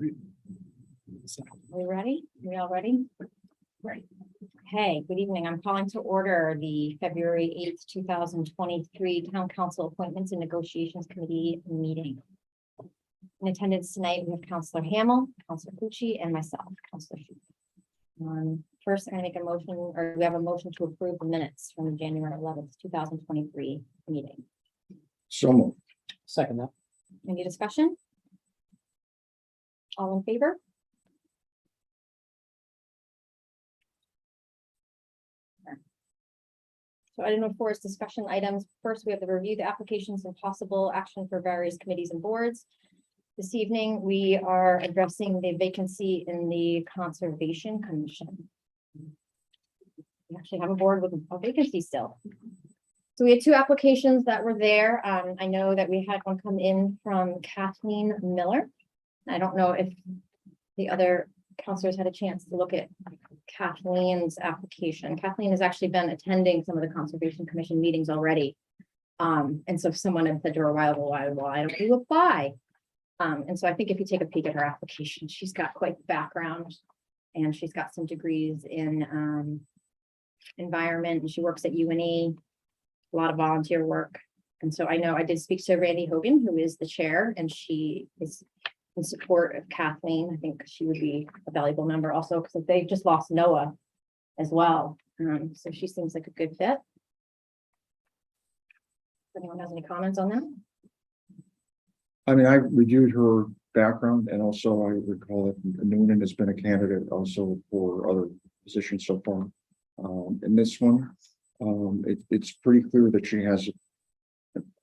We ready? We all ready? Ready. Hey, good evening. I'm calling to order the February 8th, 2023 Town Council Appointments and Negotiations Committee meeting. In attendance tonight, we have Councilor Hamel, Councilor Pucci, and myself, Councilor Shu. First, I'm going to make a motion, or we have a motion to approve the minutes from the January 11th, 2023 meeting. So moved. Second that. Any discussion? All in favor? So item number 4 is discussion items. First, we have to review the applications and possible action for various committees and boards. This evening, we are addressing the vacancy in the Conservation Commission. We actually have a board with a vacancy still. So we had 2 applications that were there. I know that we had one come in from Kathleen Miller. I don't know if the other counselors had a chance to look at Kathleen's application. Kathleen has actually been attending some of the Conservation Commission meetings already. And so if someone had said to her a while ago, why don't you apply? And so I think if you take a peek at her application, she's got quite the background. And she's got some degrees in environment, and she works at UNE, a lot of volunteer work. And so I know I did speak to Randy Hogan, who is the chair, and she is in support of Kathleen. I think she would be a valuable member also, because they just lost Noah as well. So she seems like a good fit. If anyone has any comments on that? I mean, I reviewed her background, and also I recall that Noonan has been a candidate also for other positions so far. In this one, it's pretty clear that she has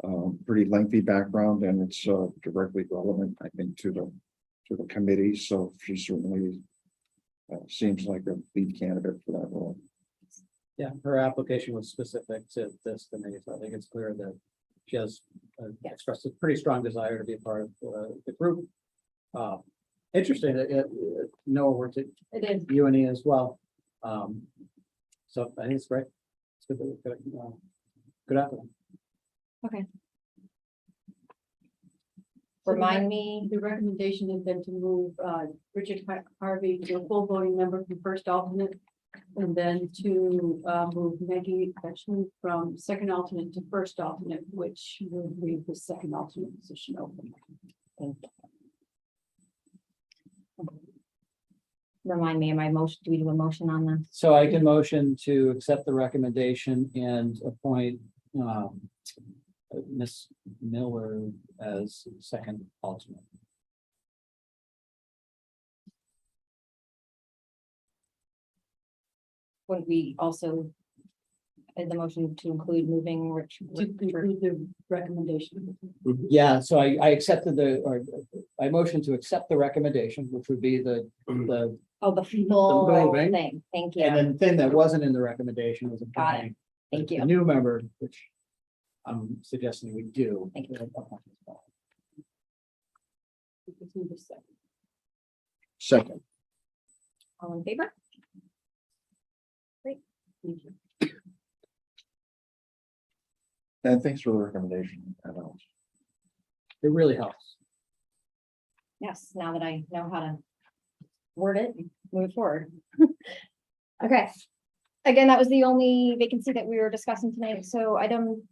a pretty lengthy background, and it's directly relevant, I think, to the committee. So she certainly seems like a lead candidate for that role. Yeah, her application was specific to this committee, so I think it's clear that she has expressed a pretty strong desire to be a part of the group. Interesting that Noah worked at It is. UNE as well. So I think it's great. It's good, good applicant. Okay. Remind me, The recommendation has been to move Richard Harvey to a full voting member from first alternate. And then to move Maggie Betchman from second alternate to first alternate, which will leave the second alternate position open. remind me of my motion. Do we do a motion on that? So I can motion to accept the recommendation and appoint Ms. Miller as second alternate. Would we also add the motion to include moving Rich? To conclude the recommendation. Yeah, so I accepted I motion to accept the recommendation, which would be the, Oh, the full moving. thing. Thank and you. then the thing that wasn't in the recommendation was Got it. appointing Thank a you. new member, which I'm suggesting we do. Thank you. Second. All in favor? Thank you. And thanks for the recommendation. It really helps. Yes, now that I know how to word it, and move forward. Okay. Again, that was the only vacancy that we were discussing tonight. So item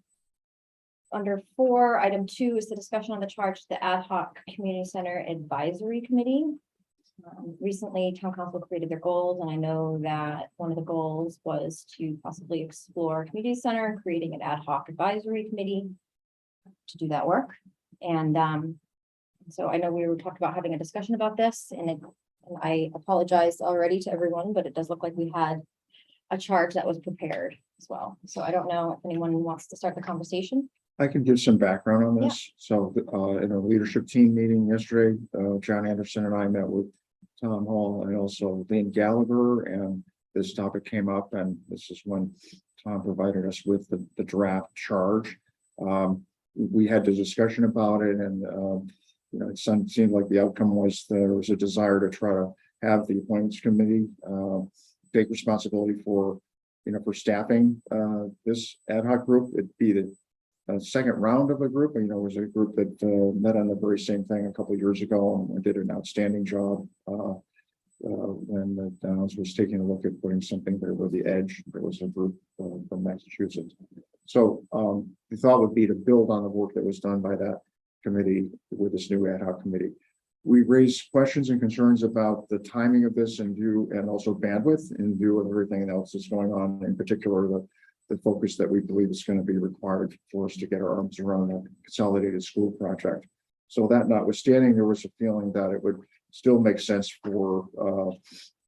under 4, item 2 is the discussion on the charge to the Ad Hoc Community Center Advisory Committee. Recently, Town Council created their goals, and I know that one of the goals was to possibly explore community center, creating an ad hoc advisory committee to do that work. And so I know we were talking about having a discussion about this, and I apologize already to everyone, but it does look like we had a charge that was prepared as well. So I don't know if anyone wants to start the conversation. I can give some background on this. So in a leadership team meeting yesterday, John Anderson and I met with Tom Hall and also Lynn Gallagher, and this topic came up, and this is when Tom provided us with the draft charge. We had the discussion about it, and it seemed like the outcome was there was a desire to try to have the appointments committee take responsibility for for staffing this ad hoc group. It'd be the a second round of a group. You know, it was a group that met on the very same thing a couple of years ago and did an outstanding job. When the Downs was taking a look at putting something there with the edge, there was a group from Massachusetts. So the thought would be to build on the work that was done by that committee with this new ad hoc committee. We raised questions and concerns about the timing of this and also bandwidth in view of everything else that's going on, in particular the focus that we believe is going to be required for us to get our arms around a consolidated school project. So that notwithstanding, there was a feeling that it would still make sense for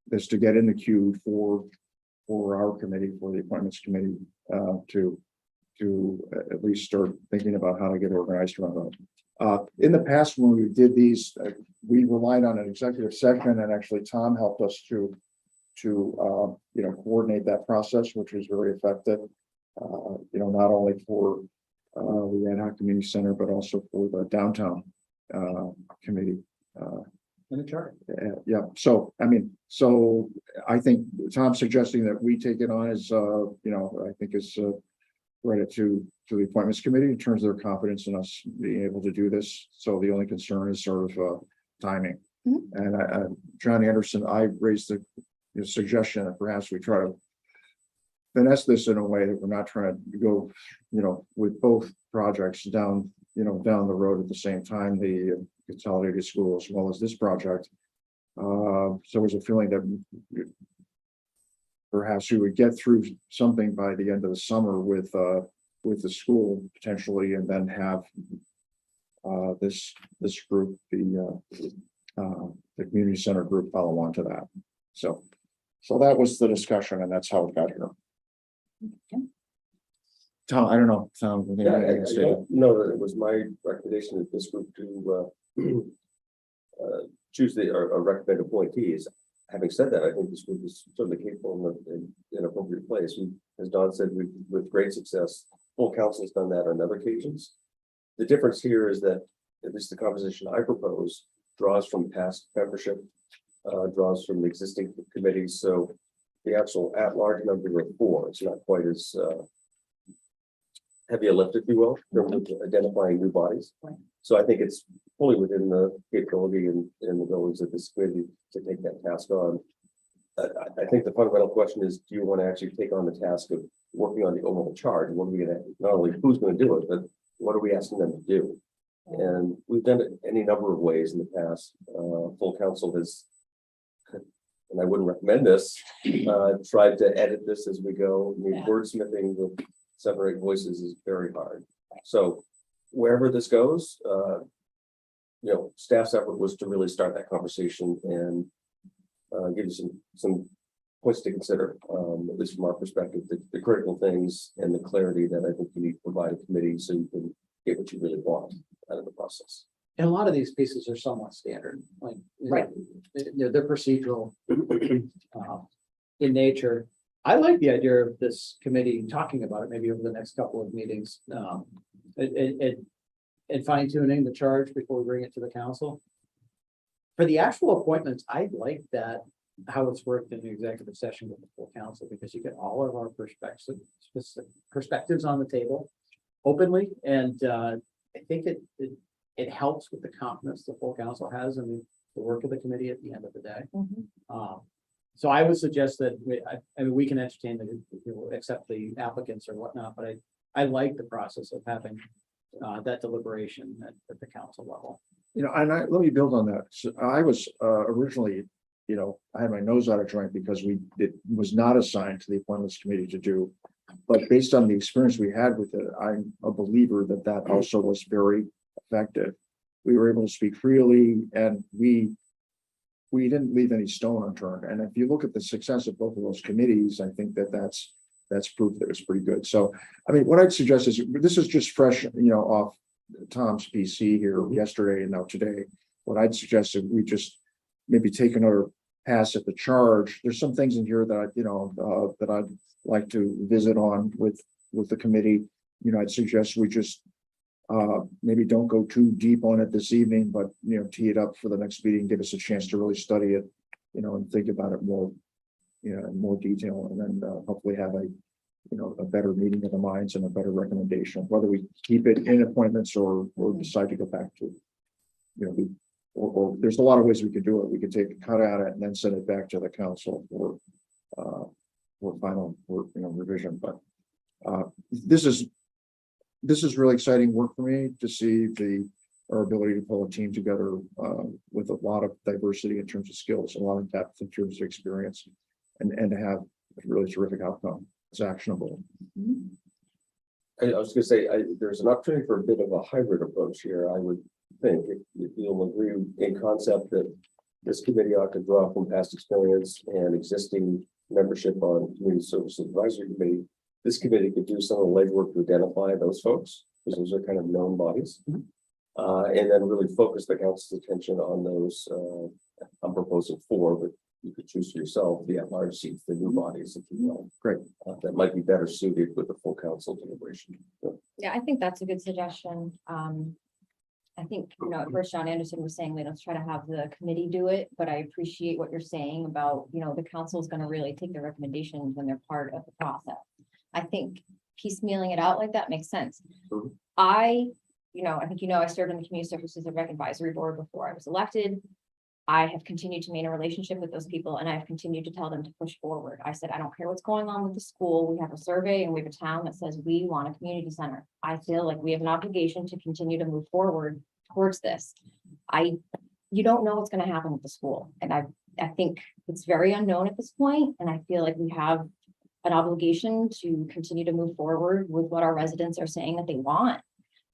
this to get in the queue for our committee, for the appointments committee, to at least start thinking about how to get organized around it. In the past, when we did these, we relied on an executive session, and actually Tom helped us to coordinate that process, which was very effective. Not only for the ad hoc community center, but also for the downtown committee. In the chart. Yeah, so I think Tom's suggesting that we take it on as I think is credit to the appointments committee in terms of their confidence in us being able to do this. So the only concern is sort of timing. And John Anderson, I raised the suggestion that perhaps we try to finesse this in a way that we're not trying to go, with both projects down the road at the same time, the consolidated school as well as this project. So there's a feeling that perhaps we would get through something by the end of the summer with the school potentially, and then have this group, the community center group, follow on to that. So that was the discussion, and that's how it got here. Tom, I don't know, Tom. Yeah, I don't know that it was my recommendation that this group to choose a recommended appointees. Having said that, I think this group is certainly capable in an appropriate place. As Don said, with great success, full council has done that on other occasions. The difference here is that at least the composition I propose draws from past membership, draws from existing committees. So the actual at-large number of 4 is not quite as heavy a lift, if you will, in terms of identifying new bodies. Right. So I think it's fully within the capability and the abilities of this committee to take that task on. I think the fundamental question is, do you want to actually take on the task of working on the overall charge? What are we going to, not only who's going to do it, but what are we asking them to do? And we've done it any number of ways in the past. Full council has, and I wouldn't recommend this, tried to edit this as we go. I mean, wordsmithing with 7 or 8 voices is very hard. So wherever this goes, staff's effort was to really start that conversation and give you some points to consider, at least from our perspective, the critical things and the clarity that I think you need to provide a committee so you can get what you really want out of the process. And a lot of these pieces are somewhat standard, like Right. They're procedural in nature. I like the idea of this committee talking about it maybe over the next couple of meetings. And fine tuning the charge before we bring it to the council. For the actual appointments, I like that, how it's worked in the executive session with the full council, because you get all of our perspectives on the table openly. And I think it helps with the confidence the full council has in the work of the committee at the end of the day. So I would suggest that we can entertain accept the applicants or whatnot, but I like the process of having that deliberation at the council level. And let me build on that. So I was originally, I had my nose out of joint because it was not assigned to the appointments committee to do. But based on the experience we had with it, I'm a believer that also was very effective. We were able to speak freely, and we didn't leave any stone unturned. And if you look at the success of both of those committees, I think that's proof that it's pretty good. So, I mean, what I'd suggest is, this is just fresh, off Tom's PC here yesterday and now today. What I'd suggest is we just maybe take another pass at the charge. There's some things in here that that I'd like to visit on with the committee. I'd suggest we just maybe don't go too deep on it this evening, but tee it up for the next meeting, give us a chance to really study it, and think about it more, in more detail, and then hopefully have a better meeting of the minds and a better recommendation, whether we keep it in appointments or decide to go back to. Or there's a lot of ways we could do it. We could take a cut at it and then send it back to the council for final, revision, but this is really exciting work for me to see our ability to pull a team together with a lot of diversity in terms of skills, a lot of depth in terms of experience, and to have a really terrific outcome. It's actionable. I was gonna say, there's an opportunity for a bit of a hybrid approach here, I would think, if you'll agree in concept that this committee ought to draw from past experience and existing membership on Community Service Advisory Committee. This committee could do some of the legwork to identify those folks, because those are kind of known bodies. And then really focus the council's attention on those, I'm proposing 4, but you could choose for yourself, the at-large seats, the new bodies, if you will. Great. That might be better suited with the full council deliberation. Yeah, I think that's a good suggestion. I think, at first John Anderson was saying, let's try to have the committee do it, but I appreciate what you're saying about, the council is gonna really take the recommendations when they're part of the process. I think piecemealing it out like that makes sense. Mhm. I think, I served on the Community Services and Rec Advisory Board before I was elected. I have continued to maintain a relationship with those people, and I've continued to tell them to push forward. I said, I don't care what's going on with the school. We have a survey and we have a town that says we want a community center. I feel like we have an obligation to continue to move forward towards this. You don't know what's going to happen with the school. And I think it's very unknown at this point, and I feel like we have an obligation to continue to move forward with what our residents are saying that they want.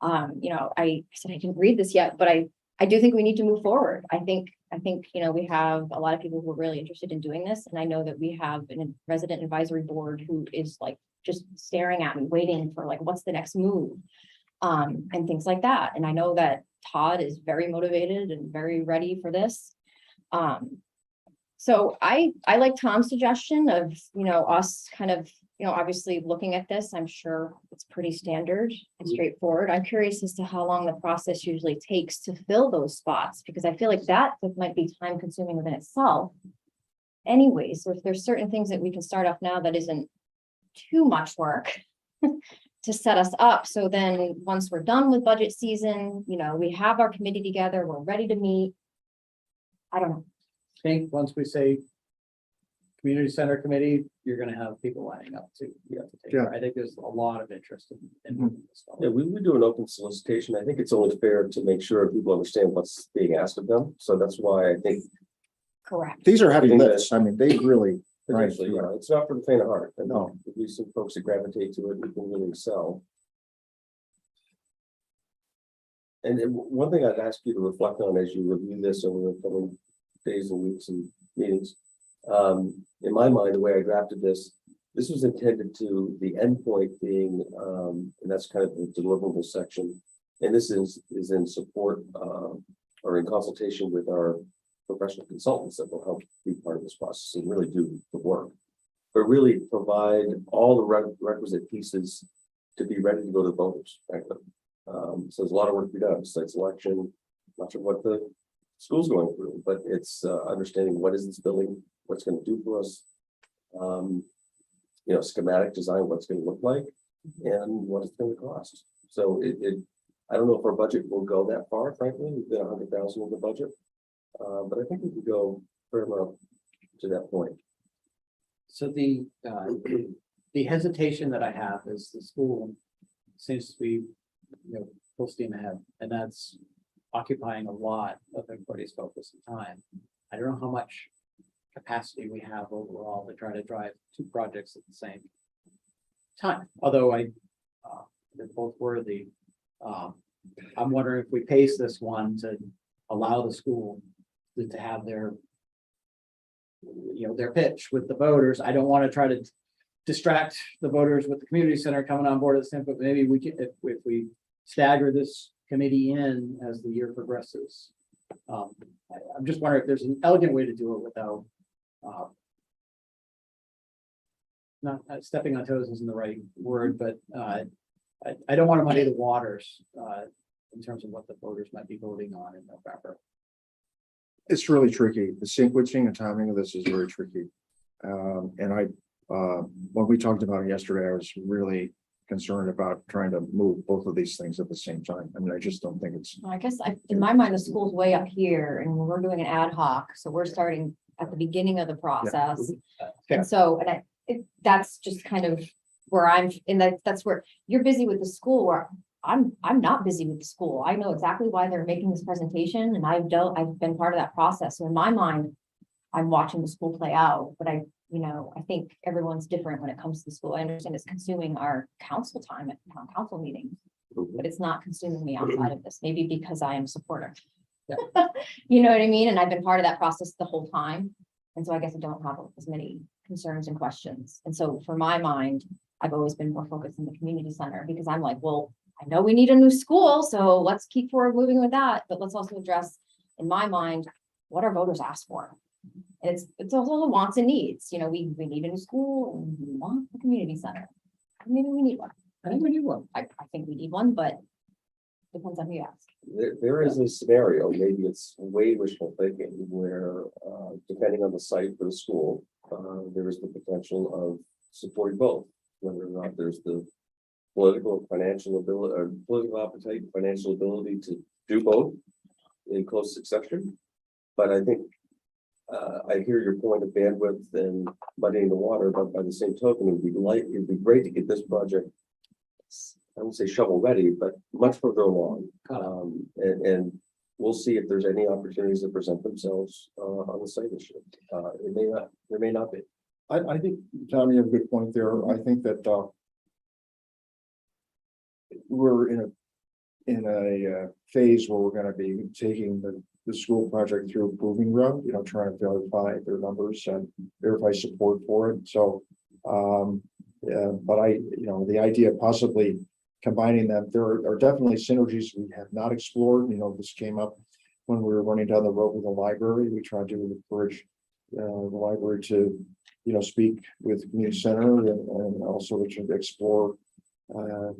I said I didn't read this yet, but I do think we need to move forward. I think, we have a lot of people who are really interested in doing this. And I know that we have a resident advisory board who is like, just staring at me, waiting for like, what's the next move? And things like that. And I know that Todd is very motivated and very ready for this. So I like Tom's suggestion of, us kind of, obviously looking at this. I'm sure it's pretty standard and straightforward. I'm curious as to how long the process usually takes to fill those spots, because I feel like that might be time consuming within itself. Anyways, so if there's certain things that we can start off now that isn't too much work to set us up. So then once we're done with budget season, we have our committee together, we're ready to meet. I don't know. I think once we say community center committee, you're gonna have people lining up to. Yeah. I think there's a lot of interest in moving this Yeah, forward. we would do an open solicitation. I think it's only fair to make sure people understand what's being asked of them. So that's why I think Correct. These are heavy I think lifts. I mean, they really. potentially, it's not for the faint of heart. And No. if you some folks that gravitate to it, we can really excel. And then one thing I'd ask you to reflect on as you review this over the coming days and weeks and meetings. In my mind, the way I drafted this was intended to the endpoint being, and that's kind of the deliverable section. And this is in support or in consultation with our professional consultants that will help be part of this process and really do the work. But really provide all the requisite pieces to be ready to go to voters, frankly. So there's a lot of work to be done, site selection, much of what the school's going through, but it's understanding what is this building, what's going to do for us. Schematic design, what's going to look like, and what it's going to cost. So I don't know if our budget will go that far, frankly. We've got 100,000 in the budget. But I think we could go very well to that point. So the hesitation that I have is the school seems to be, full steam ahead, and that's occupying a lot of everybody's focus and time. I don't know how much capacity we have overall to try to drive 2 projects at the same time, although they're both worthy. I'm wondering if we pace this one to allow the school to have their pitch with the voters. I don't want to try to distract the voters with the community center coming on board at the same, but maybe we can, if we stagger this committee in as the year progresses. I'm just wondering if there's an elegant way to do it without not stepping on toes isn't the right word, but I don't want to muddy the waters in terms of what the voters might be voting on in November. It's It's really tricky. The sequencing and timing of this is very tricky. And when we talked about it yesterday, I was really concerned about trying to move both of these things at the same time. I mean, I just don't think it's, I guess in my mind, the school's way up here and we're doing an ad hoc, so we're starting at the beginning of the process. Fair. And so, that's just kind of where that's where you're busy with the school, where I'm not busy with the school. I know exactly why they're making this presentation and I've been part of that process. So in my mind, I'm watching the school play out, but I think everyone's different when it comes to the school. I understand it's consuming our council time at town council meetings, but it's not consuming me outside of this, maybe because I am a supporter. You know what I mean? And I've been part of that process the whole time. And so I guess I don't have as many concerns and questions. And so for my mind, I've always been more focused in the community center because I'm like, well, I know we need a new school, so let's keep forward moving with that. But let's also address, in my mind, what our voters ask for. And it's also wants and needs. We need a new school and we want a community center. Maybe we need one. I think we need one. I think we need one, but depends on who you ask. There is a scenario, maybe it's way wishful thinking, where depending on the site for the school, there is the potential of supporting both, whether or not there's the political, financial ability, or political appetite, financial ability to do both in close succession. But I think I hear your point of bandwidth and muddying the water, but by the same token, it'd be great to get this project, I won't say shovel ready, but much further along. And we'll see if there's any opportunities that present themselves on the site issue. There may not be. I think, Tom, you have a good point there. I think that we're in a phase where we're gonna be taking the school project through a proving ground, trying to verify their numbers and verify support for it. So, but the idea of possibly combining them, there are definitely synergies we have not explored. This came up when we were running down the road with the library. We tried to encourage the library to, speak with the community center and also to explore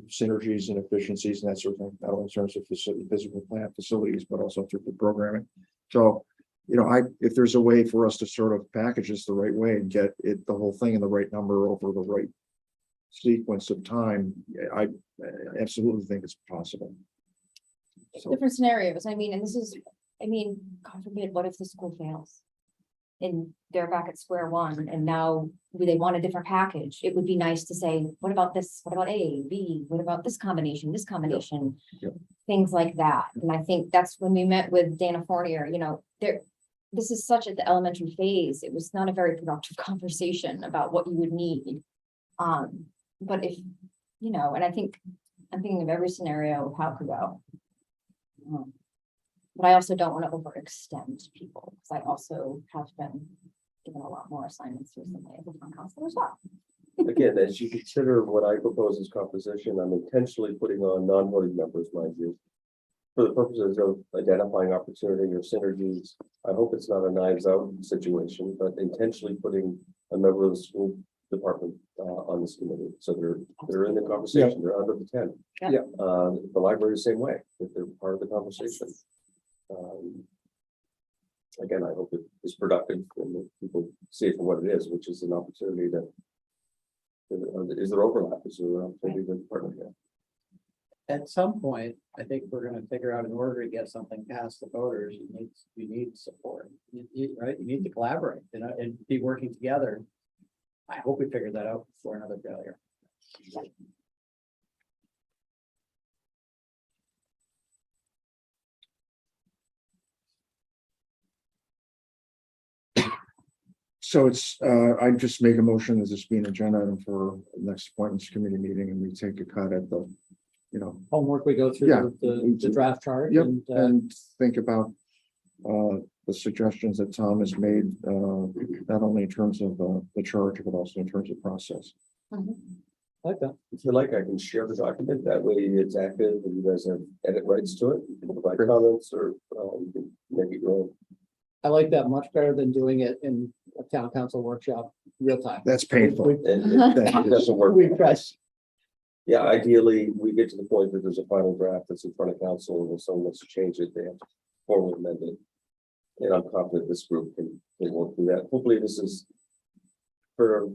synergies and efficiencies and that sort of thing, not only in terms of physical plant facilities, but also through the programming. So, if there's a way for us to sort of package this the right way and get the whole thing in the right number over the right sequence of time, I absolutely think it's possible. So, Different scenarios. And this is, God forbid, what if the school fails? And they're back at square one, and now they want a different package. It would be nice to say, what about this? What about A, B? What about this combination, Yep. things like that. And I think that's when we met with Dana Fournier, this is such at the elementary phase. It was not a very productive conversation about what you would need. But if, and I'm thinking of every scenario of how it could go. But I also don't want to overextend people, because I also have been given a lot more assignments recently as a town council as well. Again, as you consider what I propose as composition, I'm intentionally putting on non-voting members, mind you, for the purposes of identifying opportunity or synergies. I hope it's not a knives out situation, but intentionally putting a member of the school department on this committee. So they're in the conversation, they're under the tent. Yeah. The library the same way, that they're part of the conversation. Again, I hope it is productive and that people see it for what it is, which is an opportunity to, is there overlap? Is there an opportunity to partner here? At some point, I think we're gonna figure out in order to get something past the voters, you need support. Right? You need to collaborate, and be working together. I hope we figure that out before another failure. So I just make a motion as this being an agenda item for next appointments committee meeting, and we take a cut at the, Homework, we go through Yeah. the draft chart. Yep, and, and think about the suggestions that Tom has made, not only in terms of the charge, but also in terms of process. like that. If you like, I can share the document. That way it's active and you guys have edit rights to it. You can provide comments or you can make it your own. I like that much better than doing it in a town council workshop, real time. That's painful. We- And it doesn't work. We press. Yeah, ideally, we get to the point that there's a final draft that's in front of council, and if someone wants to change it, they have to formally amend it. And I'm confident this group can work through that. Hopefully, this is for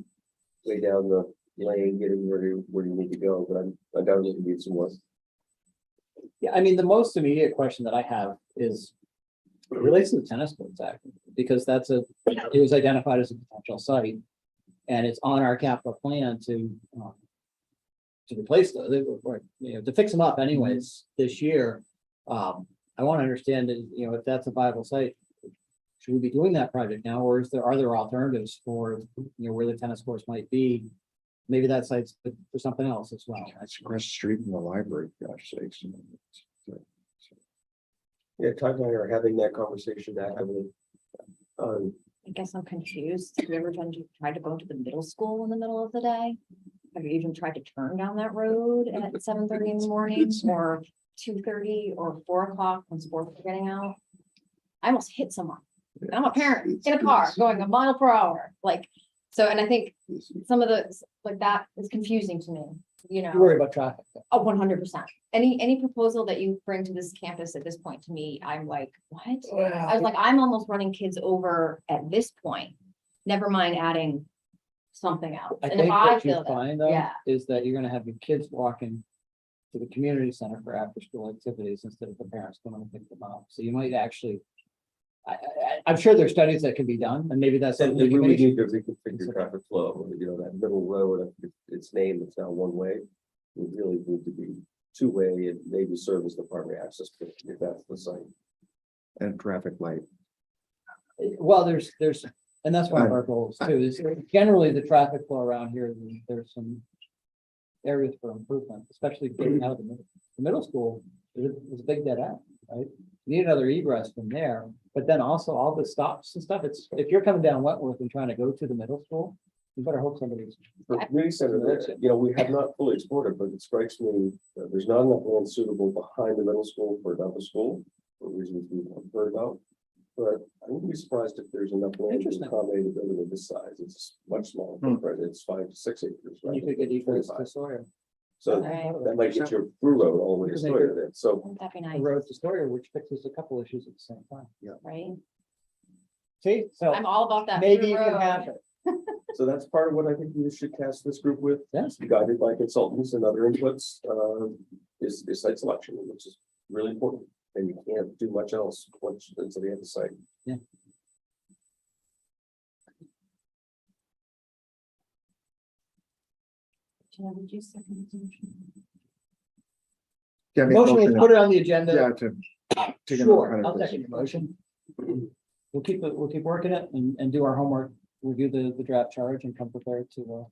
way down the lane, getting where you need to go, but I'm undoubtedly need some more. Yeah, I mean, the most immediate question that I have is it relates to the tennis courts act, because it was identified as a potential site. And it's on our capital plan to replace or, to fix them up anyways this year. I want to understand that, if that's a viable site, should we be doing that project now, or are there alternatives for, where the tennis courts might be? Maybe that site's good for something else as well. It's across the street from the library, gosh sakes. Yeah, Todd and I are having that conversation actively. I guess I'm confused. Have you ever tried to go to the middle school in the middle of the day? Have you even tried to turn down that road at 7:30 in the morning or 2:30 or 4 o'clock when sports are getting out? I almost hit someone. And I'm a parent in a car going a mile per hour, and I think some of that is confusing to me, You worry about traffic. Oh, 100%. Any proposal that you bring to this campus at this point to me, I'm like, what? I was like, I'm almost running kids over at this point. Never mind adding something else. I And if think I what you feel that, find though, yeah, is that you're gonna have your kids walking to the community center for after school activities instead of the parents going to pick them up. So you might actually, I'm sure there's studies that can be done, and maybe that's. And something we the really commission- need to reconfigure traffic flow, that middle road, its name is now one way. We really need to be two-way and maybe serve as the primary access point if that's the site. And traffic light. Well, and that's one of our goals too, is generally the traffic flow around here, there's some areas for improvement, especially getting out of the middle school. It's a big dead end, right? You need another egress from there, but then also all the stops and stuff. If you're coming down Wentworth and trying to go to the middle school, you better hope somebody's. For community center, we have not fully explored it, but it strikes me that there's not enough land suitable behind the middle school for another school, for reasons we've heard about. But I wouldn't be surprised if there's enough land to Interesting. accommodate a building of this size. It's much smaller, footprint. It's 5 to 6 acres. You right? could get egress to 25. Sawyer. So Right. that might get your through road all the way to Because they Sawyer then. So wouldn't that be A nice, road to Sawyer, which fixes a couple issues at the same time. right? See, so I'm all about that. maybe through you can road. have it. So that's part of what I think we should task this group with. Yes. Guided by consultants and other inputs, is site selection, which is really important. And you can't do much else once until the end of the site. Would you second the motion? Yeah, make a Motion, motion let's put it on the agenda. Yeah, to. take another Sure, kind of I'll this. second your motion. We'll keep working it and do our homework, review the draft charge and come prepared to,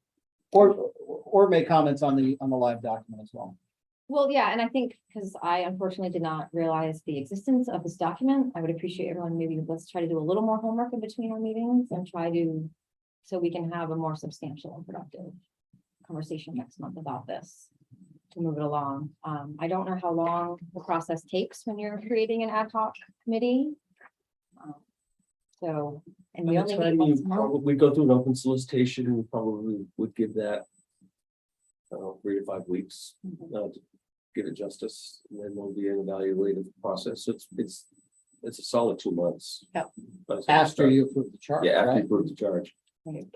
or make comments on the live document as well. Well, yeah, and I think because I unfortunately did not realize the existence of this document, I would appreciate everyone, maybe let's try to do a little more homework in between our meetings and try to, so we can have a more substantial and productive conversation next month about this to move it along. I don't know how long the process takes when you're creating an ad hoc committee. So, and we By only the meet time once you a month. probably go through an open solicitation, we probably would give that 3 to 5 weeks to give it justice, and then we'll be an evaluative process. So it's a solid 2 months. Yep. But After you approve the charge, Yeah, after you right? approve the charge.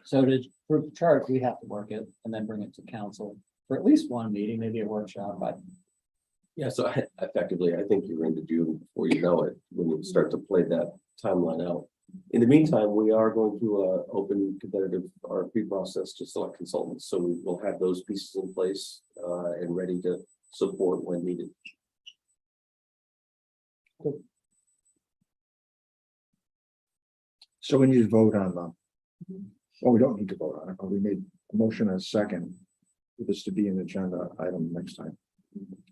So to approve the charge, we have to work it and then bring it to council for at least one meeting, maybe a workshop, but Yeah, so effectively, I think you're into June before you know it, when you start to play that timeline out. In the meantime, we are going through a open competitive RFP process to select consultants, so we will have those pieces in place and ready to support when needed. So we need to vote on the. Well, we don't need to vote on it, but we made a motion as second. For this to be an agenda item next time.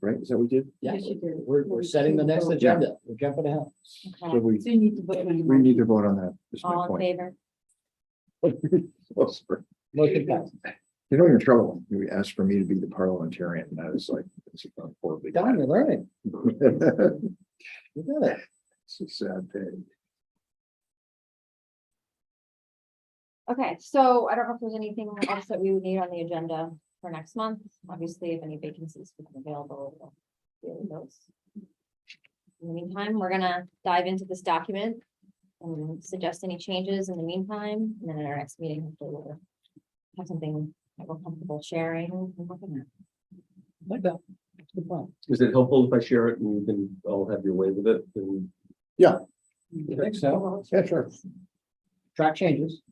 Right? Is that what we did? yeah, Yes, you did. we're setting the next agenda. We're jumping ahead. So Okay. we, So you need to vote on your we motion. need to vote on that. Is my All in point. favor? Motion passed. You know, you're in trouble. You asked for me to be the parliamentarian, and I was like, this is horribly. Don, you're learning. You got it. It's a sad day. Okay, so I don't know if there's anything else that we would need on the agenda for next month. Obviously, if any vacancies become available, we'll deal with those. In the meantime, we're gonna dive into this document and suggest any changes in the meantime, and then at our next meeting, hopefully we'll have something that we're comfortable sharing and looking at. Like that. That's a good point. Is it helpful if I share it and you can all have your way with it? And You think so? Yeah, sure. Track changes.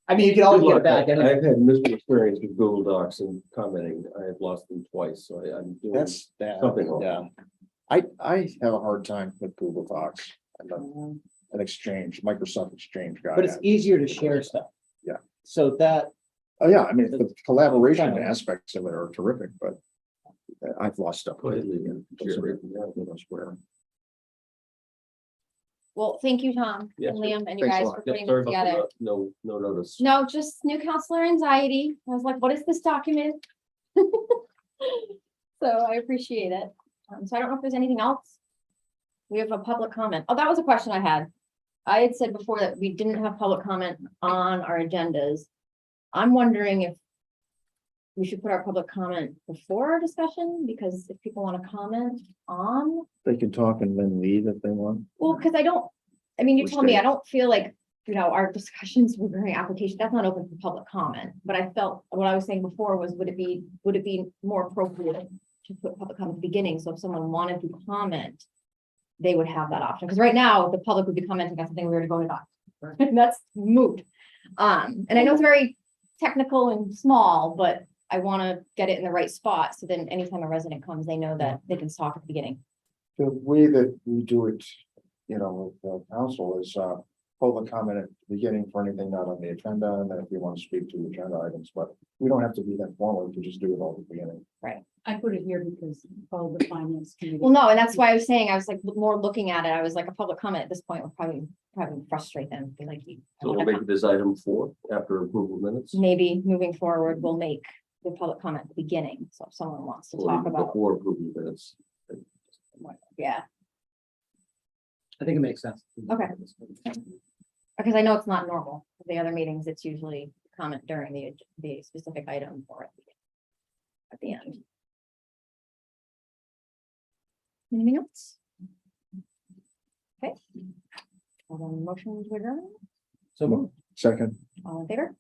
I mean, you can always Good get luck. it back. anyway. I've had miserable experience with Google Docs and commenting. I have lost them twice, so I'm doing. That's that. Something wrong. Yeah. I have a hard time with Google Docs. I'm an Exchange, Microsoft Exchange guy. But it's easier to share stuff. Yeah. So that, Oh, yeah, I mean, the collaboration aspects of it are terrific, but I've lost stuff. Go ahead, leave it. Those Share are- it. those were- Well, thank you, Tom Yeah, and sure. Liam, and you Thanks a guys lot. for Yeah, putting sorry this about together. the no notice. No, just new counselor anxiety. I was like, what is this document? So I appreciate it. So I don't know if there's anything else. We have a public comment. Oh, that was a question I had. I had said before that we didn't have public comment on our agendas. I'm wondering if we should put our public comment before our discussion, because if people want to comment on, They can talk and then leave if they want. well, because I mean, you Which told me, day? I don't feel like, our discussions regarding application, that's not open for public comment. But I felt, what I was saying before was, would it be more appropriate to put public comment at the beginning? So if someone wanted to comment, they would have that option. Because right now, the public would be commenting on something we already voted on. And that's moot. And I know it's very technical and small, but I want to get it in the right spot. So then anytime a resident comes, they know that they can talk at the beginning. The way that we do it, with the council is, public comment at the beginning for anything not on the agenda, and then if you want to speak to agenda items, but we don't have to be that formal, we can just do it all at the beginning. I put it here because all the finance committee. Well, no, and that's why I was saying, I was like, more looking at it, I was like, a public comment at this point would probably frustrate them. Be like, So we'll make this item 4 after approval minutes. maybe moving forward, we'll make the public comment at the beginning. So if someone wants to Or talk even about, before approval minutes. yeah, I think it makes sense. Okay. because I know it's not normal. The other meetings, it's usually comment during the specific item or at the end. Anything else? Okay. Motion to adjourn, So Second. all in favor?